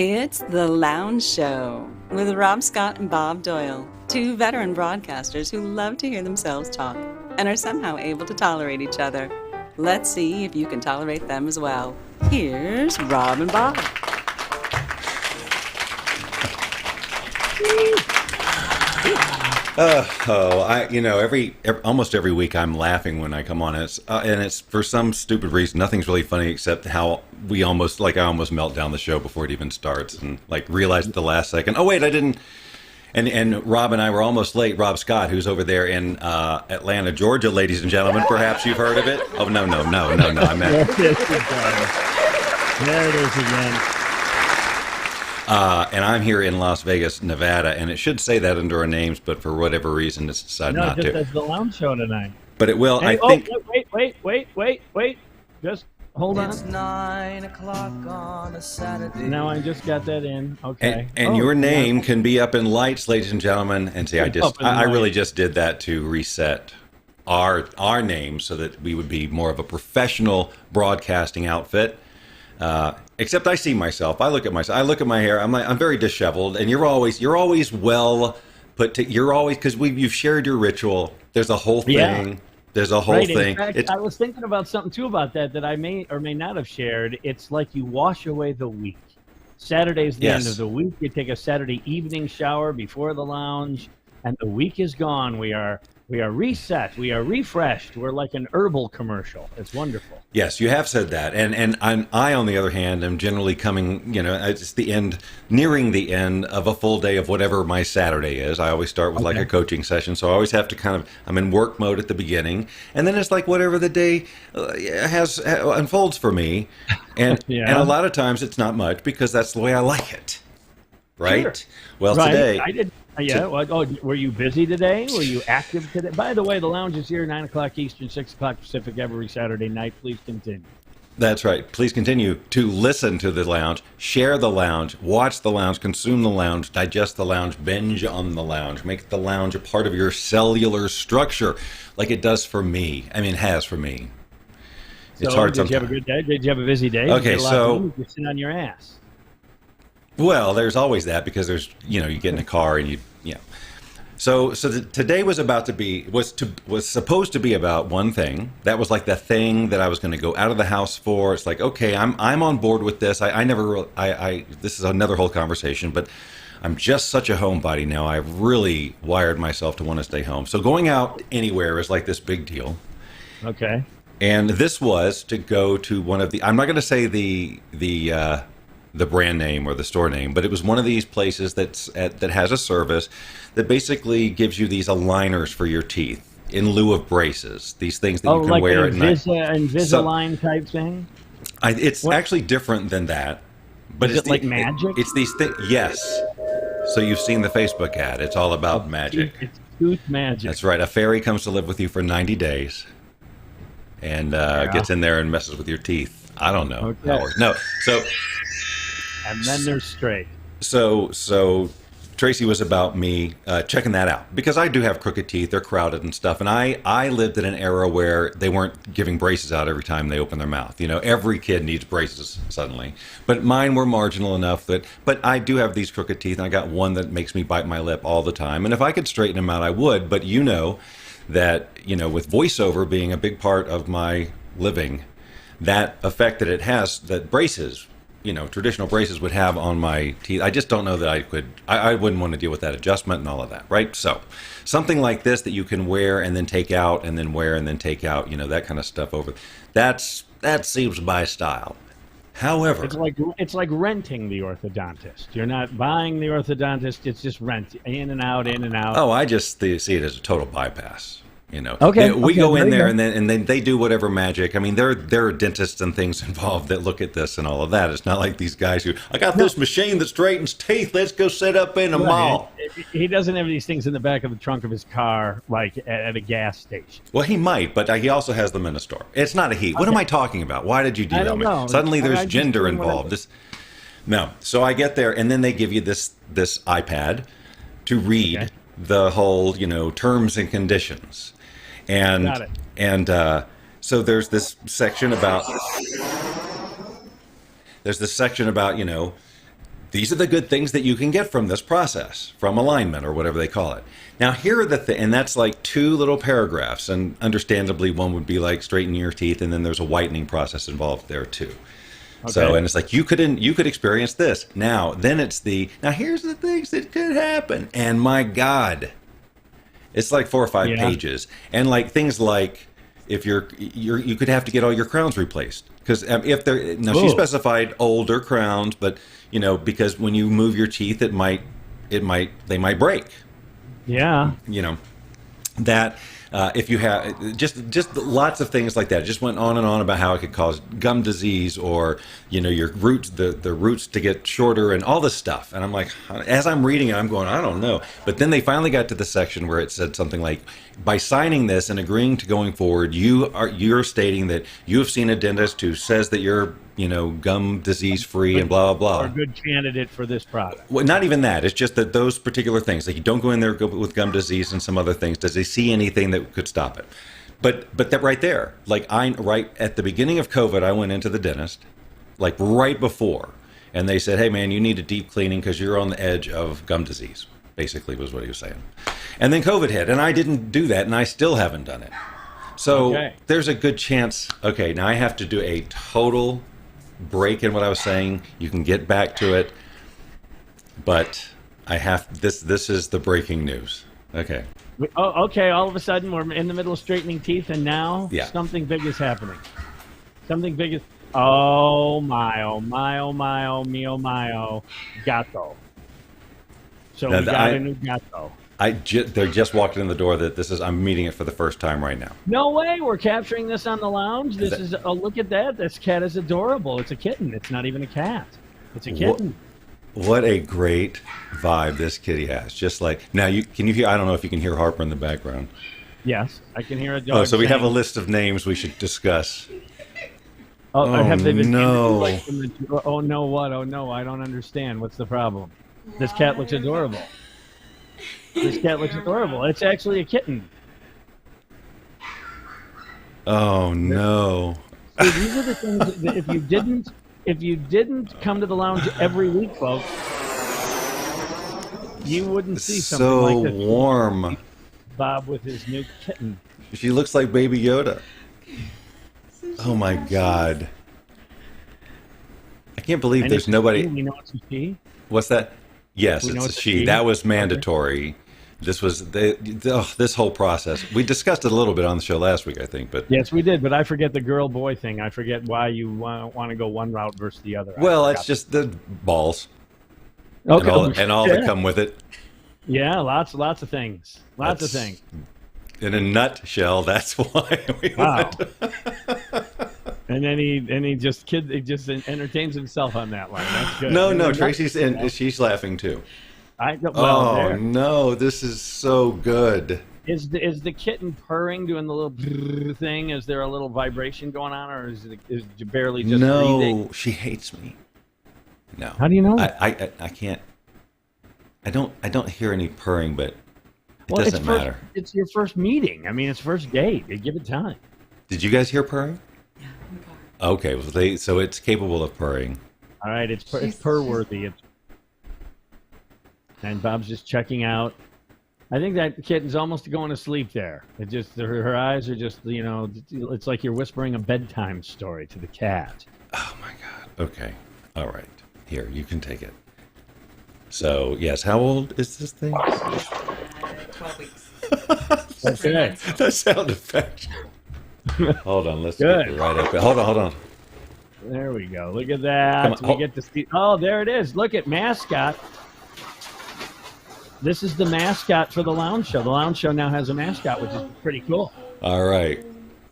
It's The Lounge Show with Rob Scott and Bob Doyle, two veteran broadcasters who love to hear themselves talk and are somehow able to tolerate each other. Let's see if you can tolerate them as well. Here's Rob and Bob. Almost every week I'm laughing when I come on. It's for some stupid reason. Nothing's really funny except how I almost melt down the show before it even starts and realize at the last second, oh wait, I didn't. And Rob and I were almost late. Rob Scott, who's over there in Atlanta, Georgia, ladies and gentlemen. Perhaps you've heard of it. Oh no! I meant. There it is again. And I'm here in Las Vegas, Nevada, and it should say that under our names, but for whatever reason, it's decided not to. No, just as the Lounge Show tonight. But it will. Hey, I think. Wait. Just hold on. It's 9 o'clock on a Saturday. Now I just got that in. Okay. And your name can be up in lights, ladies and gentlemen. And see, I really just did that to reset our name so that we would be more of a professional broadcasting outfit. Except I see myself. I look at myself. I look at my hair. I'm very disheveled, and you're always well put. You're always because you've shared your ritual. There's a whole thing. Yeah. There's a whole thing. In fact, I was thinking about something too about that I may or may not have shared. It's like you wash away the week. Saturday's the end of the week. You take a Saturday evening shower before the lounge, and the week is gone. We are reset. We are refreshed. We're like an herbal commercial. It's wonderful. Yes, you have said that. And I, on the other hand, am generally coming, it's nearing the end of a full day of whatever my Saturday is. I always start with a coaching session. So I always have to I'm in work mode at the beginning. And then it's like whatever the day unfolds for me. And, and a lot of times it's not much because that's the way I like it. Right? Sure. Well, right. today... I did. Yeah. Were you busy today? Were you active today? By the way, the lounge is here 9 o'clock Eastern, 6 o'clock Pacific every Saturday night. Please continue. That's right. Please continue to listen to the lounge, share the lounge, watch the lounge, consume the lounge, digest the lounge, binge on the lounge, make the lounge a part of your cellular structure like it does for me. I mean, it has for me. It's hard sometimes. Did you have a good day? Did you have a busy day? Okay, so... You sit on your ass. Well, there's always that because there's, you get in a car and So today was supposed to be about one thing. That was like the thing that I was going to go out of the house for. It's like, okay, I'm on board with this. This is another whole conversation, but I'm just such a homebody now. I've really wired myself to want to stay home. So going out anywhere is like this big deal. Okay. And this was to go to one of the, I'm not going to say the brand name or the store name, but it was one of these places that has a service that basically gives you these aligners for your teeth in lieu of braces. These things that you can wear at night. Invisalign type thing? It's actually different than that. But is it like magic? It's these things. Yes. So you've seen the Facebook ad. It's all about magic. It's tooth magic. That's right. A fairy comes to live with you for 90 days and gets in there and messes with your teeth. I don't know. Okay. No. So... And then they're straight. So Tracy was about me checking that out because I do have crooked teeth. They're crowded and stuff. And I lived in an era where they weren't giving braces out every time they open their mouth. Every kid needs braces suddenly. But mine were marginal enough but I do have these crooked teeth. And I got one that makes me bite my lip all the time. And if I could straighten them out, I would. But that, with voiceover being a big part of my living, that effect that it has, that braces, traditional braces would have on my teeth. I just don't know that I wouldn't want to deal with that adjustment and all of that, right? So something like this that you can wear and then take out and then wear and then take out, that kind of stuff over. That seems my style. However, it's like renting the orthodontist. You're not buying the orthodontist, it's just rent, in and out, in and out. Oh, I just see it as a total bypass. Okay. We go in there and then they do whatever magic. I mean, there are dentists and things involved that look at this and all of that. It's not like these guys who, I got this machine that straightens teeth. Let's go set up in a mall. He doesn't have these things in the back of the trunk of his car, like at a gas station. Well, he might, but he also has them in a store. It's not a he. What am I talking about? Why did you derail me? Know. Suddenly there's gender involved. No. So I get there and then they give you this iPad to read the whole, terms and conditions. And so there's this section about these are the good things that you can get from this process, from alignment or whatever they call it. Now, here are the and that's like 2 little paragraphs, and understandably, one would be like straighten your teeth, and then there's a whitening process involved there too. Okay. So, and it's like you could experience this. Now, then it's now here's the things that could happen, and my God, it's like 4 or 5 pages, and like things like if you could have to get all your crowns replaced because if they're she specified older crowns, but because when you move your teeth, they might break. Yeah. That if you have just lots of things like that. It just went on and on about how it could cause gum disease or your roots, the roots to get shorter and all this stuff. And I'm like, as I'm reading it, I'm going, I don't know. But then they finally got to the section where it said something like, by signing this and agreeing to going forward, you're stating that you have seen a dentist who says that you're gum disease free and blah blah blah. Or a good candidate for this product. Well, not even that. It's just that those particular things, like you don't go in there with gum disease and some other things. Does he see anything that could stop it? But that right there, like right at the beginning of COVID, I went into the dentist, like right before, and they said, "Hey man, you need a deep cleaning because you're on the edge of gum disease." Basically, was what he was saying. And then COVID hit, and I didn't do that, and I still haven't done it. So there's a good chance. Okay, now I have to do a total break in what I was saying. You can get back to it, but I have this is the breaking news. Okay. Oh, okay. All of a sudden, we're in the middle of straightening teeth, and now something big is happening. Something big is. Oh my! Oh my! Oh my! Oh me! Oh my! Oh, gato. So now, we got a new gato. They're just walking in the door. I'm meeting it for the first time right now. No way! We're capturing this on the lounge. This is look at that. This cat is adorable. It's a kitten. It's not even a cat. It's a kitten. What a great vibe this kitty has. Just like now, can you hear? I don't know if you can hear Harper in the background. Yes, I can hear a dog. Oh, so we have a list of names we should discuss. Oh, have they been no! Oh no! What? Oh no! I don't understand. What's the problem? This cat looks adorable. This cat looks adorable. It's actually a kitten. Oh no! So these are the things that if you didn't come to the lounge every week, folks, you wouldn't see something like this. So warm. Bob with his new kitten. She looks like Baby Yoda. Oh my God! I can't believe there's nobody. We know it's a she. What's that? Yes, it's a she. That was mandatory. Okay. This was this whole process. We discussed it a little bit on the show last week, I think. But yes, we did. But I forget the girl-boy thing. I forget why you want to go one route versus the other. Well, it's just the balls, okay, and all that come with it. Yeah, lots of things. Lots of things. In a nutshell, that's why we went. And then he just entertains himself on that line. That's good. No, Tracy's she's laughing too. No, this is so good. Is the kitten purring, doing the little thing? Is there a little vibration going on, or is it barely just breathing? No, she hates me. No. How do you know? I can't. I don't hear any purring, but it doesn't matter. It's your first meeting. I mean, it's first date. They give it time. Did you guys hear purring? Yeah, in the car. Okay, well, so it's capable of purring. All right, it's purr-worthy. And Bob's just checking out. I think that kitten's almost going to sleep there. It just her eyes are just it's like you're whispering a bedtime story to the cat. Oh my God. Okay. All right. Here, you can take it. So yes, how old is this thing? 12 weeks. Okay. That sound effect. Hold on, let's get it right up there. Hold on. There we go. Look at that. We get to see. Oh, there it is. Look at mascot. This is the mascot for the lounge show. The lounge show now has a mascot, which is pretty cool. All right.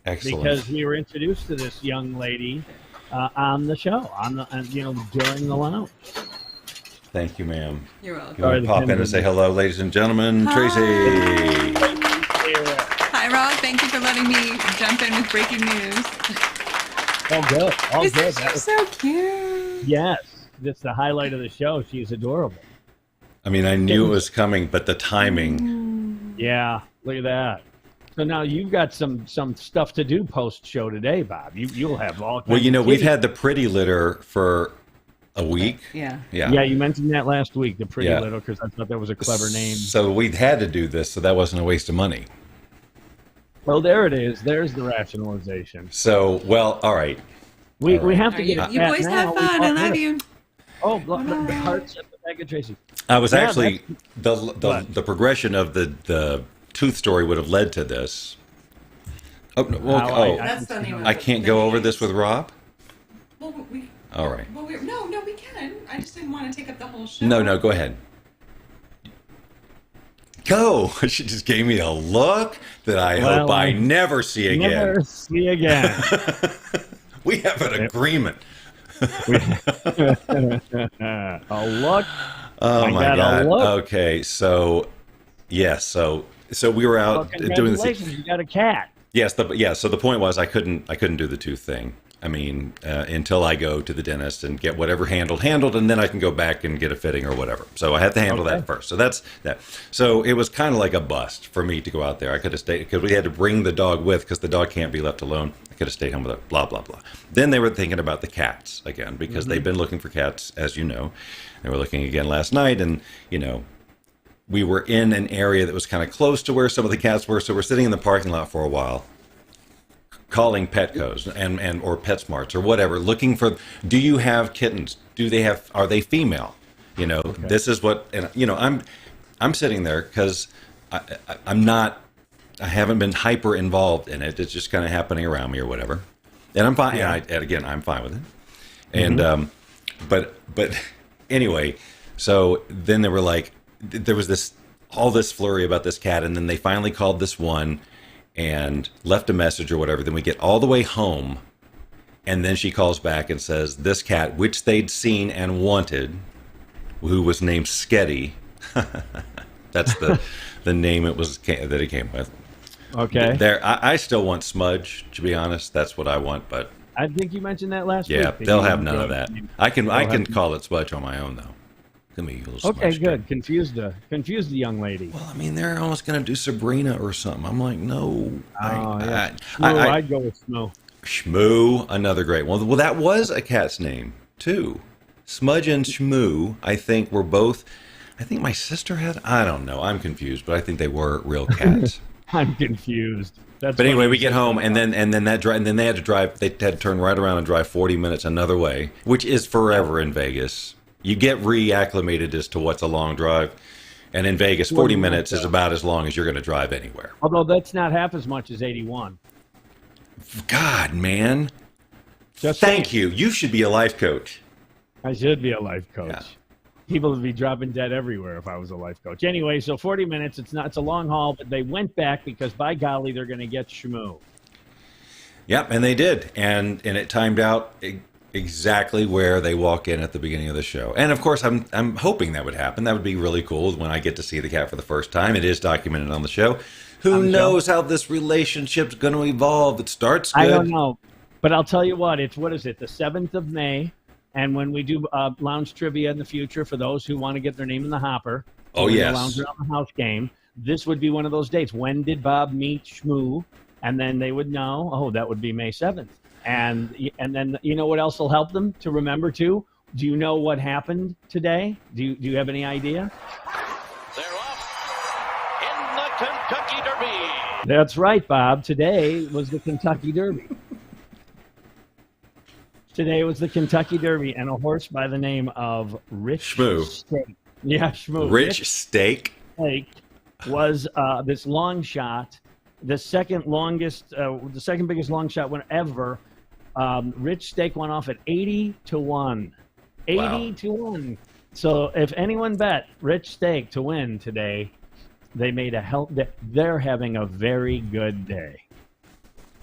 Excellent. Because we were introduced to this young lady on the show, during the lounge. Thank you, ma'am. You're welcome. You want to pop in and say hello, ladies and gentlemen? Hi. Tracy. Hi, Rob. Thank you for letting me jump in with breaking news. Oh, good. Oh, good. She's so cute. Yes. That's the highlight of the show. She's adorable. I mean, I knew it was coming, but the timing. Yeah, look at that. So now you've got some stuff to do post-show today, Bob. You'll have all kinds Well, we've had the pretty litter for A week? Yeah. Yeah, you mentioned that last week, the Pretty Yeah. Little, because I thought that was a clever name. So we had to do this, so that wasn't a waste of money. Well, there it is. There's the rationalization. So, well, all right. We have Are to you, get a you cat boys now. have fun. I love you. Oh, the hearts at the bag of Tracy. I was Yeah, actually What? the progression of the tooth story would have led to this. Oh, no, well, How That's the name of I can't go over this with Rob. Well, we. All right. Well, no, we can. I just didn't want to take up the whole show. No, go ahead. Go. She just gave me a look that I hope I never see again. Never see again. We have an agreement. A look. Oh I my got a God. look. Okay, so yes, so we were Well, out doing this. congratulations, you got a cat. Yes, so the point was I couldn't do the tooth thing. I mean, until I go to the dentist and get whatever handled, and then I can go back and get a fitting or whatever. So I had to handle that first. So that's that. So it was kind of like a bust for me to go out there. I could have stayed because we had to bring the dog with because the dog can't be left alone. I could have stayed home with it. Blah blah blah. Then they were thinking about the cats again because they've been looking for cats, as you know. They were looking again last night, and we were in an area that was kind of close to where some of the cats were. So we're sitting in the parking lot for a while, calling Petco's and or PetSmarts or whatever, looking for, do you have kittens? Are they female? This is what, and I'm sitting there because I haven't been hyper involved in it. It's just kind of happening around me or whatever. And I'm fine. Yeah. And again, I'm fine with it. And, but anyway, so then they were like, there was all this flurry about this cat. And then they finally called this one and left a message or whatever. Then we get all the way home, and then she calls back and says this cat, which they'd seen and wanted, who was named Sketty. That's the name that it came with. Okay. I still want Smudge, to be honest. That's what I want, but I think you mentioned that last week. yeah, that they'll you have none of that. I can call it Smudge on my own though. Give me a little Okay, Smudge good. Confused the young lady. Well, I mean, they're almost going to do Sabrina or something. I'm like, no. I'd go with Smo. Shmoo, another great one. Well, that was a cat's name, too. Smudge and Shmoo, I think, were both. I think my sister had. I don't know. I'm confused, but I think they were real cats. I'm confused. But anyway, we get home, and then they had to drive. They had to turn right around and drive 40 minutes another way, which is forever in Vegas. You get reacclimated as to what's a long drive. And in Vegas, 40 minutes is about as long as you're going to drive anywhere. Although that's not half as much as 81. God, man. Thank you. You should be a life coach. I should be a life coach. Yeah. People would be dropping dead everywhere if I was a life coach. Anyway, so 40 minutes, it's a long haul, but they went back because, by golly, they're going to get Shmoo. Yep, and they did. And it timed out exactly where they walk in at the beginning of the show. And of course, I'm hoping that would happen. That would be really cool when I get to see the cat for the first time. It is documented on the show. Who knows how this relationship's going to evolve? It starts good. I don't know. But I'll tell you what, the 7th of May. And when we do lounge trivia in the future, for those who want to get their name in the hopper, yes. The Lounge Around the House game, this would be one of those dates. When did Bob meet Shmoo? And then they would know, that would be May 7th. And then you know what else will help them to remember too? Do you know what happened today? Do you have any idea? They're off in the Kentucky Derby. That's right, Bob. Today was the Kentucky Derby. Today was the Kentucky Derby, and a horse by the name of Rich Shmoo. Steak. Yeah, Shmoo. Rich Steak was this long shot, the second biggest long shot win ever. Rich Steak went off at 80-1. 80-1. So if anyone bet Rich Steak to win today, they made they're having a very good day.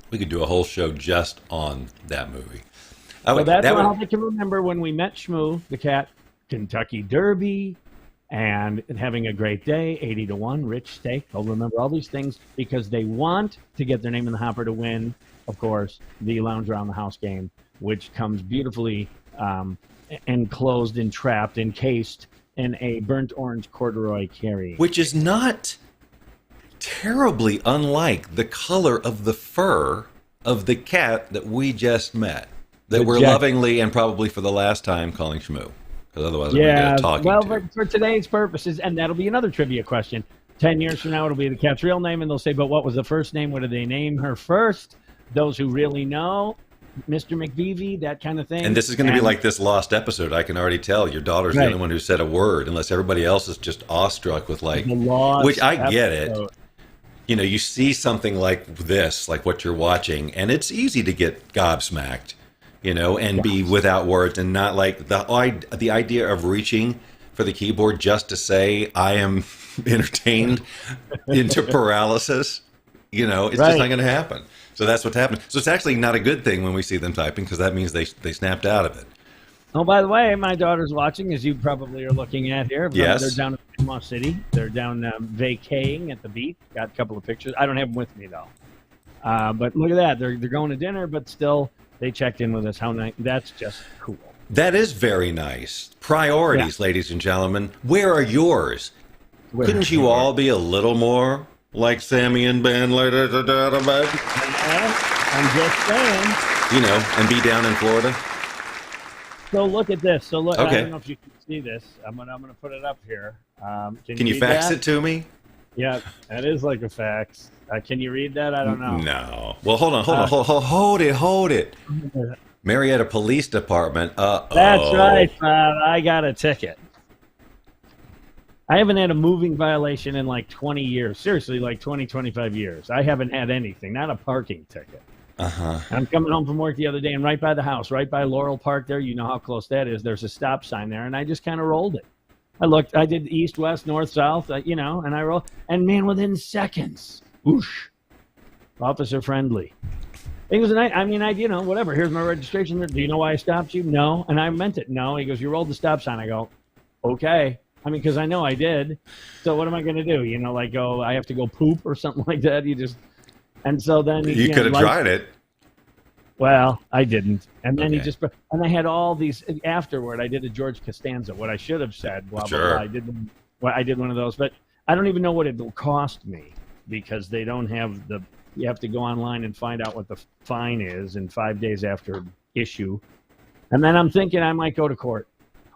We could do a whole show just on that movie. So that's how they can remember when we met Shmoo, the cat, Kentucky Derby, and having a great day, 80-1, Rich Steak. They'll remember all these things because they want to get their name in the hopper to win, of course, the Lounge Around the House game, which comes beautifully enclosed, entrapped, encased in a burnt orange corduroy carry. Which is not terribly unlike the color of the fur of the cat that we just met. that we're Jack. lovingly and probably for the last time calling Shmoo. Because otherwise we're going to get a talking well, to. but for today's purposes, and that'll be another trivia question. 10 years from now, it'll be the cat's real name, and they'll say, but what was the first name? What did they name her first? Those who really know, Mr. McVeevy, that kind of thing. And this is going to be like this lost episode. I can already tell your daughter's the only one who said a word, unless everybody else is just awestruck with like, which I get it. You know, you see something like this, like what you're watching, and it's easy to get gobsmacked, you know, and be without words and not like the idea of reaching for the keyboard just to say I am entertained into paralysis. You know, it's just not going to happen. So that's what's happening. So it's actually not a good thing when we see them typing because that means they snapped out of it. Oh, by the way, my daughter's watching, as you probably are looking at here. Yes. They're down in Panama City. They're down vacaying at the beach. Got a couple of pictures. I don't have them with me, though. But look at that. They're going to dinner, but still they checked in with us. How nice. That's just cool. That is very nice. Priorities, ladies and gentlemen. Where are yours? Couldn't you all be a little more like Sammy and Ben later? I'm just saying. You know, and be down in Florida. So look at this. So look. Okay. I don't know if you can see this. I'm gonna put it up here. Can you fax it to me? Yeah, that is like a fax. Can you read that? I don't know. No. Well, hold on. Hold it. Marietta Police Department. That's right, Bob. I got a ticket. I haven't had a moving violation in like 20 years. Seriously, like 20, 25 years. I haven't had anything, not a parking ticket. Uh-huh. I'm coming home from work the other day, and right by the house, right by Laurel Park there, you know how close that is, there's a stop sign there, and I just kind of rolled it. I did east, west, north, south, you know, and I rolled. And, man, within seconds, whoosh, officer friendly. He goes, you know, whatever. Here's my registration. Do you know why I stopped you? No. And I meant it. No. He goes, you rolled the stop sign. I go, okay. I mean, because I know I did. So what am I going to do? You know, like, I have to go poop or something like that. And so then you could have tried it. Well, I didn't. And then and I had all these afterward. I did a George Costanza. What I should have said. Blah blah blah. I did one of those, but I don't even know what it'll cost me because they don't have the. You have to go online and find out what the fine is in 5 days after issue, and then I'm thinking I might go to court,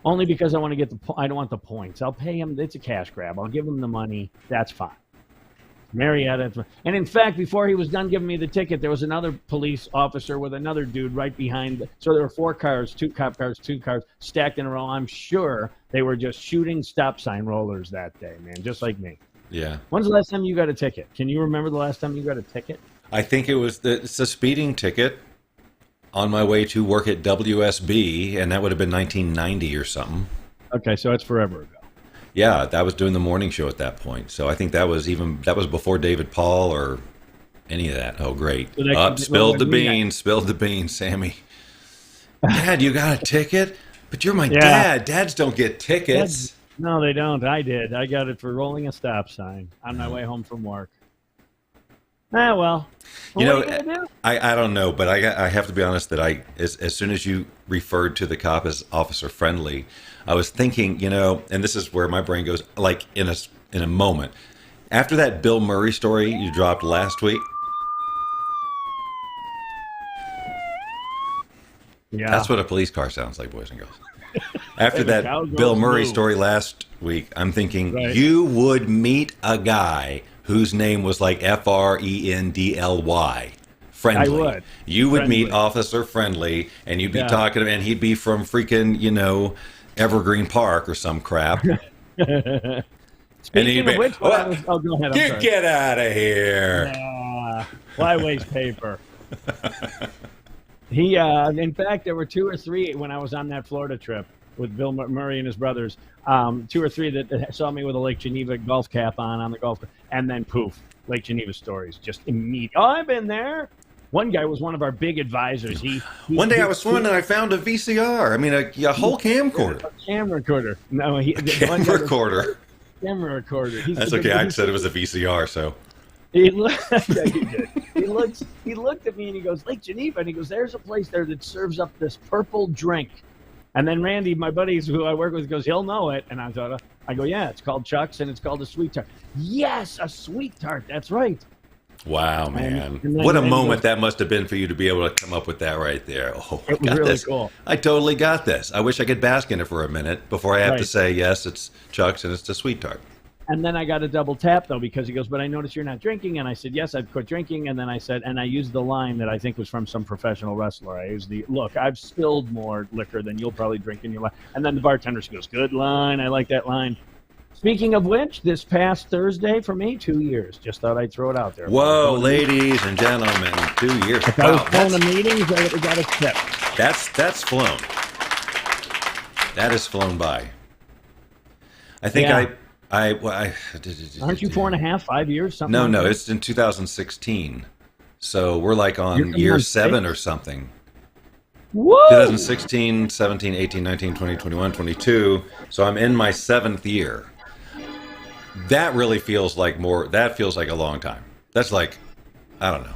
only because I want to get I don't want the points. I'll pay him. It's a cash grab. I'll give him the money. That's fine. Marietta. And in fact, before he was done giving me the ticket, there was another police officer with another dude right behind. So there were 4 cars, 2 cop cars, 2 cars stacked in a row. I'm sure they were just shooting stop sign rollers that day, man, just like me. Yeah. When's the last time you got a ticket? Can you remember the last time you got a ticket? I think it's a speeding ticket on my way to work at WSB, and that would have been 1990 or something. Okay, so that's forever ago. Yeah, I was doing the morning show at that point. So I think that was before David Paul or any of that. Oh, great. So spilled the beans, Sammy. Dad, you got a ticket? But you're my dad. Dads don't get tickets. No, they don't. I did. I got it for rolling a stop sign on my way home from work. Well, you know, what are you gonna do? I don't know, but I have to be honest that as soon as you referred to the cop as officer friendly, I was thinking, you know, and this is where my brain goes, like in a moment. After that Bill Murray story you dropped last week. Yeah. That's what a police car sounds like, boys and girls. After that Bill Murray story last week, I'm thinking you would meet a guy whose name was like Friendly. Friendly. I would. You would meet Officer Friendly, and you'd be talking to him, and he'd be from freaking, you know, Evergreen Park or some crap. Speaking of which, go ahead. You get out of here. Why waste paper? In fact, there were 2 or 3 when I was on that Florida trip with Bill Murray and his brothers. 2 or 3 that saw me with a Lake Geneva golf cap on the golf course, and then poof, Lake Geneva stories just immediate. Oh, I've been there. One guy was one of our big advisors. One day I was swimming and I found a VCR. I mean, a whole camcorder. A camera recorder. No, camera recorder. Camera recorder. That's okay. I said it was a VCR, so. He looked, yeah, he did. He looked at me and he goes, Lake Geneva, and he goes, there's a place there that serves up this purple drink. And then Randy, my buddies who I work with, goes, he'll know it. And I go, yeah, it's called Chuck's and it's called a sweet tart. Yes, a sweet tart. That's right. Wow, man. And then- What a then moment that must have been for you to be able to come up with that right there. Oh, I It was got really this. cool. I totally got this. I wish I could bask in it for a minute before I have to Right. say, yes, it's Chuck's and it's the Sweet Tart. And then I got a double tap, though, because he goes, but I noticed you're not drinking. And I said, yes, I've quit drinking. And then I said, and I used the line that I think was from some professional wrestler. I used look, I've spilled more liquor than you'll probably drink in your life. And then the bartender goes, good line. I like that line. Speaking of which, this past Thursday for me, 2 years. Just thought I'd throw it out there. Whoa, ladies and gentlemen, 2 years. If I was Wow, going to meetings, I would have got a tip. that's flown. That has flown by. I think Yeah. Aren't you 4.5, 5 years? Something No, like no, that? it's in 2016. So we're like You're on coming year on 7 six? or something. Woo! 2016, 17, 18, 19, 20, 21, 22. So I'm in my 7th year. That really feels like more, that feels like a long time. That's like, I don't know.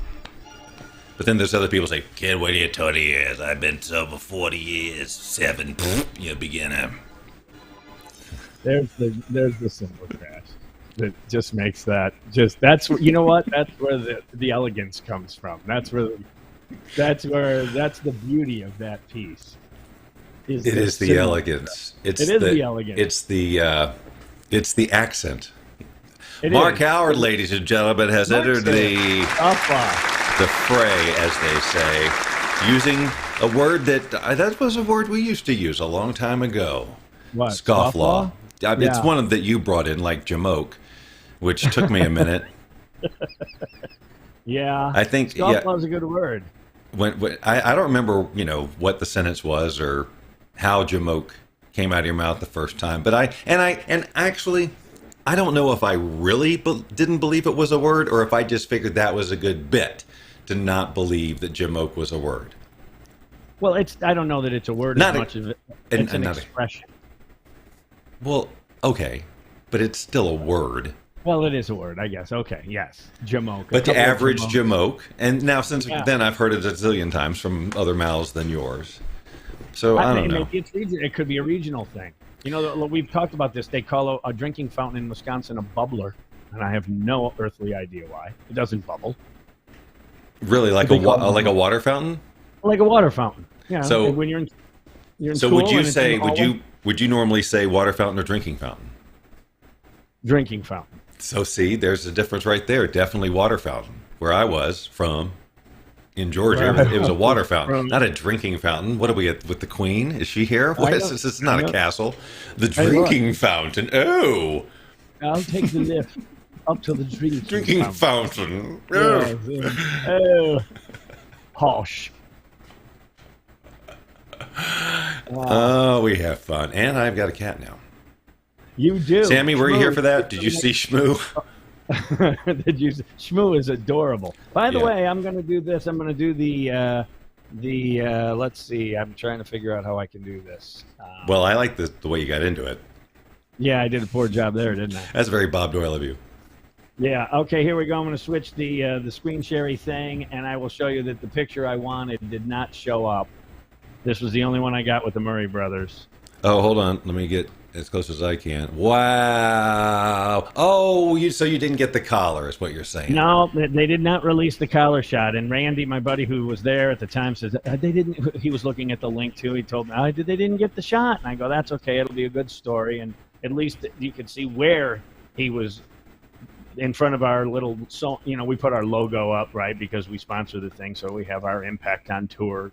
But then there's other people say, kid, what are you, 20 years? I've been sober 40 years. 7, you beginner. There's the symbol crash that just makes that that's you know what, that's where the elegance comes from. That's the beauty of that piece. It is the elegance. It is the elegance. It's the accent. It Mark is. Howard, ladies and gentlemen, has Mark's entered there. the fray, as they say, using a word that was a word we used to use a long time ago. What? Scofflaw. It's Yeah. one that you brought in, like jamoke, which took me a minute. Yeah. I think Scofflaw is a good word. when I don't remember, what the sentence was or how jamoke came out of your mouth the first time, but actually I don't know if I really didn't believe it was a word or if I just figured that was a good bit to not believe that jamoke was a word. Well, I don't know that it's a word Not as a- much as and- it's an and not a- expression. Well, okay, but it's still a word. Well, it is a word, I guess. Okay, yes. Jamoke. But the A couple of average jamokes. jamoke, and now since Yeah. then I've heard it a zillion times from other mouths than yours. So I don't know. Maybe it's it could be a regional thing. We've talked about this. They call a drinking fountain in Wisconsin a bubbler, and I have no earthly idea why. It doesn't bubble. Really, like They call like a them- water fountain. Like a water fountain. Yeah. So- when you're in So school would you and it's say in the would you normally say water fountain or drinking fountain? drinking fountain? So see, there's a difference right there. Definitely water fountain. Where I was from in Georgia, it was a water fountain, not a drinking fountain. What are we at with the Queen? Is she here? What is know. this? This is not I a know. castle. The Hey, look. drinking fountain. Oh, I'll take the lift up to the drinking fountain. Yeah, Oh. yeah. Oh, posh. Oh, we have fun, and I've got a cat now. You do. Sammy, were you Shmoo here is- for that? Did you see Shmoo? Shmoo is adorable. By the Yeah. way, I'm going to do this. I'm going to do the let's see. I'm trying to figure out how I can do this. Well, I like the way you got into it. Yeah, I did a poor job there, didn't I? That's very Bob Doyle of you. Yeah. Okay, here we go. I'm going to switch the screen sharing thing, and I will show you that the picture I wanted did not show up. This was the only one I got with the Murray brothers. Oh, hold on. Let me get as close as I can. Wow. Oh, so you didn't get the collar, is what you're saying. No, they did not release the collar shot. And Randy, my buddy who was there at the time, says they didn't. He was looking at the link too. He told me they didn't get the shot. And I go, that's okay. It'll be a good story, and at least you could see where he was in front of our little. So we put our logo up, right, because we sponsor the thing, so we have our Impact on Tour.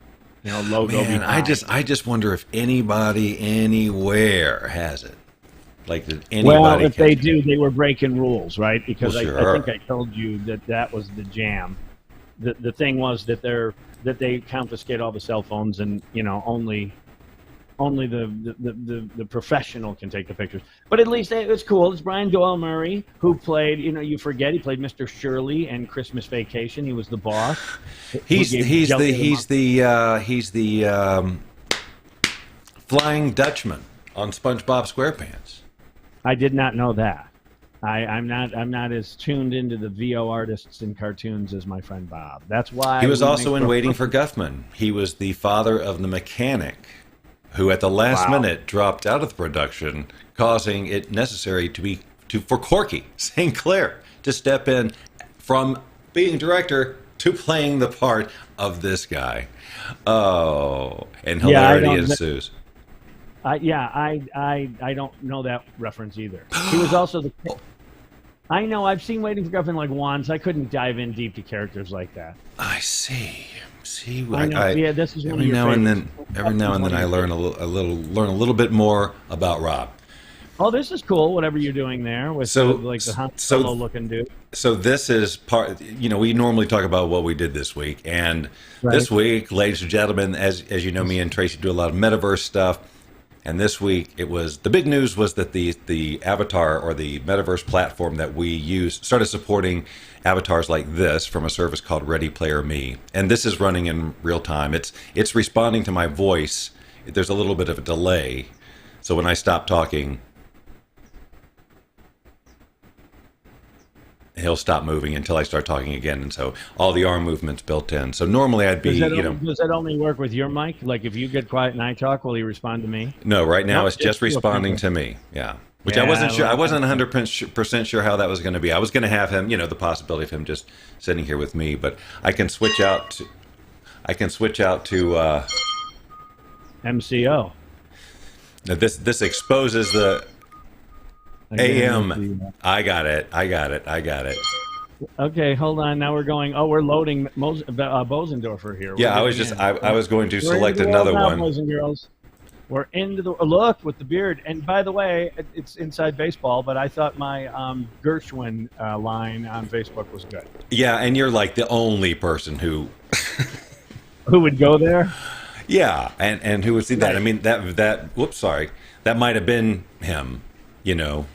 Logo. Man, I just wonder if anybody anywhere has it. Like, did anybody? Well, if they catch it? do, they were breaking rules, right? Because Well, I sure. think I told you that was the jam. The thing was that they confiscate all the cell phones, and only the professional can take the pictures. But at least it was cool. It's Brian Doyle Murray, who played. You forget he played Mr. Shirley and Christmas Vacation. He was the boss. He's Who gave the Jelly Flying Dutchman on SpongeBob SquarePants. I did not know that. I'm not as tuned into the VO artists and cartoons as my friend Bob. That's why He was we also make in the- Waiting for Guffman. He was the father of the mechanic who at the last Wow. minute dropped out of the production, causing it necessary for Corky St. Clair to step in from being director to playing the part of this guy. Oh, and hilarity ensues. I don't know that reference either. He was also the. I know. I've seen Waiting for Guffin like once. I couldn't dive in deep to characters like that. I see. I know. Yeah, this is one every of your now and favorites. then. Every now and then, I learn a little bit more about Rob. Oh, this is cool. Whatever you're doing there with the Han Solo looking dude. So this is part. We normally talk about what we did this week, and this week, ladies and gentlemen, as you know, me and Tracy do a lot of metaverse stuff. And this week, the big news was that the Avatar, or the metaverse platform that we use, started supporting avatars like this from a service called Ready Player Me. And this is running in real time. It's responding to my voice. There's a little bit of a delay. So when I stop talking, he'll stop moving until I start talking again, and so all the arm movements built in. So normally I'd be, Does that only work with your mic? Like if you get quiet and I talk, will he respond to me? No, right now it's just responding to me. Yeah, which I wasn't sure. I wasn't 100% sure how that was going to be. I was going to have him, the possibility of him just sitting here with me, but I can switch out to MCO. Now this exposes the. AM. I got it. Okay, hold on. Now we're going. Oh, we're loading Bosendorfer here. Yeah, I was going to select another one. Boys and girls. We're into the look with the beard. And by the way, it's inside baseball, but I thought my Gershwin line on Facebook was good. Yeah, and you're like the only person who would go there. Yeah, and who would see that? I mean, that. Whoops, sorry. That might have been him.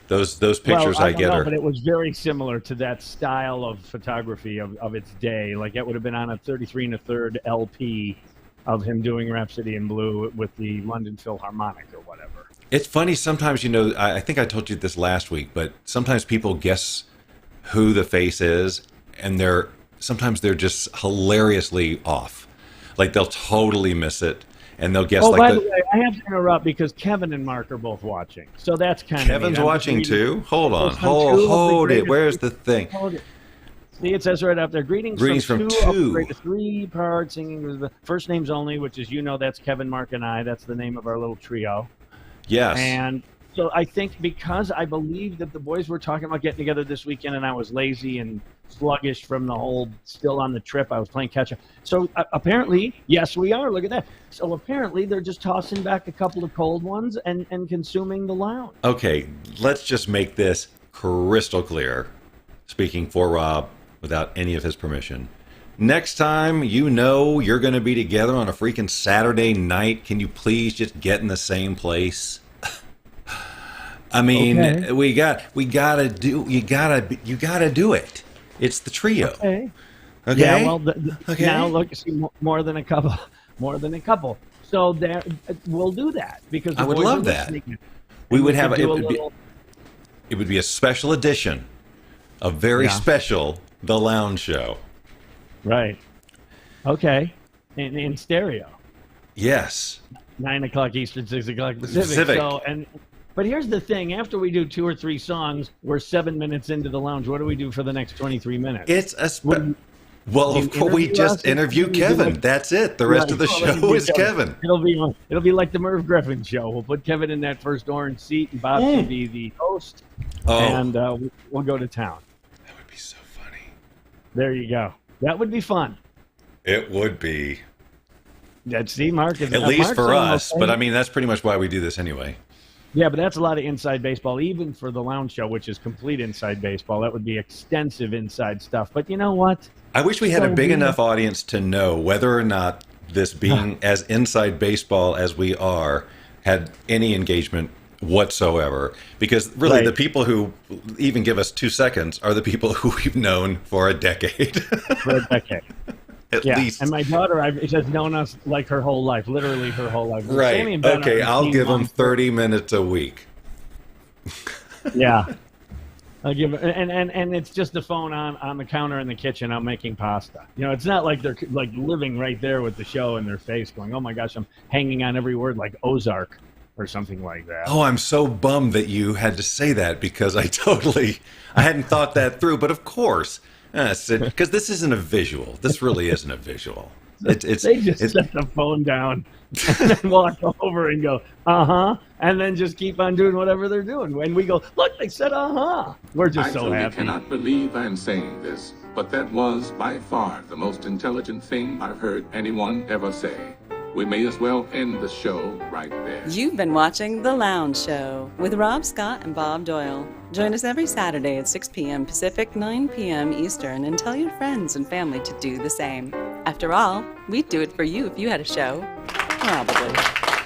Those pictures I get are. But it was very similar to that style of photography of its day. Like it would have been on a 33 1/3 LP of him doing Rhapsody in Blue with the London Philharmonic or whatever. It's funny sometimes. I think I told you this last week, but sometimes people guess who the face is, and sometimes they're just hilariously off. Like they'll totally miss it. And they'll guess. By the way, I have to interrupt because Kevin and Mark are both watching, so that's kind of. Kevin's watching too. Hold on, hold it. Where's the thing? See, it says right up there. Greetings from two. Of the greatest 3-part singing with the first names only, which is that's Kevin, Mark, and I. That's the name of our little trio. Yes. And so I think because I believe that the boys were talking about getting together this weekend, and I was lazy and sluggish from the whole still on the trip. I was playing catch up. So apparently, yes, we are. Look at that. So apparently they're just tossing back a couple of cold ones and consuming the lounge. Okay, let's just make this crystal clear. Speaking for Rob without any of his permission. Next time you're going to be together on a freaking Saturday night, can you please just get in the same place? I mean, you gotta do it. It's the trio. Okay. Okay. Yeah. Well, now look, see, more than a couple. So there, we'll do that because I would love that. We would have it would be a special edition, a very special The Lounge Show. Right. Okay. In stereo. Yes. 9 o'clock Eastern, 6 o'clock Pacific. But here's the thing. After we do 2 or 3 songs, we're 7 minutes into the lounge. What do we do for the next 23 minutes? It's of course, we just interview Kevin. That's it. The rest of the show is Kevin. It'll be like the Merv Griffin show. We'll put Kevin in that first orange seat, and Bob will be the host, and we'll go to town. That would be so funny. There you go. That would be fun. It would be. Mark. At least for us, but I mean, that's pretty much why we do this anyway. Yeah, but that's a lot of inside baseball, even for the lounge show, which is complete inside baseball. That would be extensive inside stuff. But you know what? I wish we had a big enough audience to know whether or not this being as inside baseball as we are had any engagement whatsoever. Because really, the people who even give us 2 seconds are the people who we've known for a decade. At least. And my daughter has known us like her whole life, literally her whole life. Right. Okay, I'll give them 30 minutes a week. Yeah. I'll give and it's just the phone on the counter in the kitchen. I'm making pasta. It's not like they're like living right there with the show in their face going, oh my gosh, I'm hanging on every word like Ozark or something like that. Oh, I'm so bummed that you had to say that because I hadn't thought that through. But of course, Because this isn't a visual. This really isn't a visual. They just set the phone down and then walk over and go, and then just keep on doing whatever they're doing. When we go, look, they said, We're just so happy. I cannot believe I'm saying this, but that was by far the most intelligent thing I've heard anyone ever say. We may as well end the show right there. You've been watching The Lounge Show with Rob Scott and Bob Doyle. Join us every Saturday at 6 p.m. Pacific, 9 p.m. Eastern, and tell your friends and family to do the same. After all, we'd do it for you if you had a show. Probably.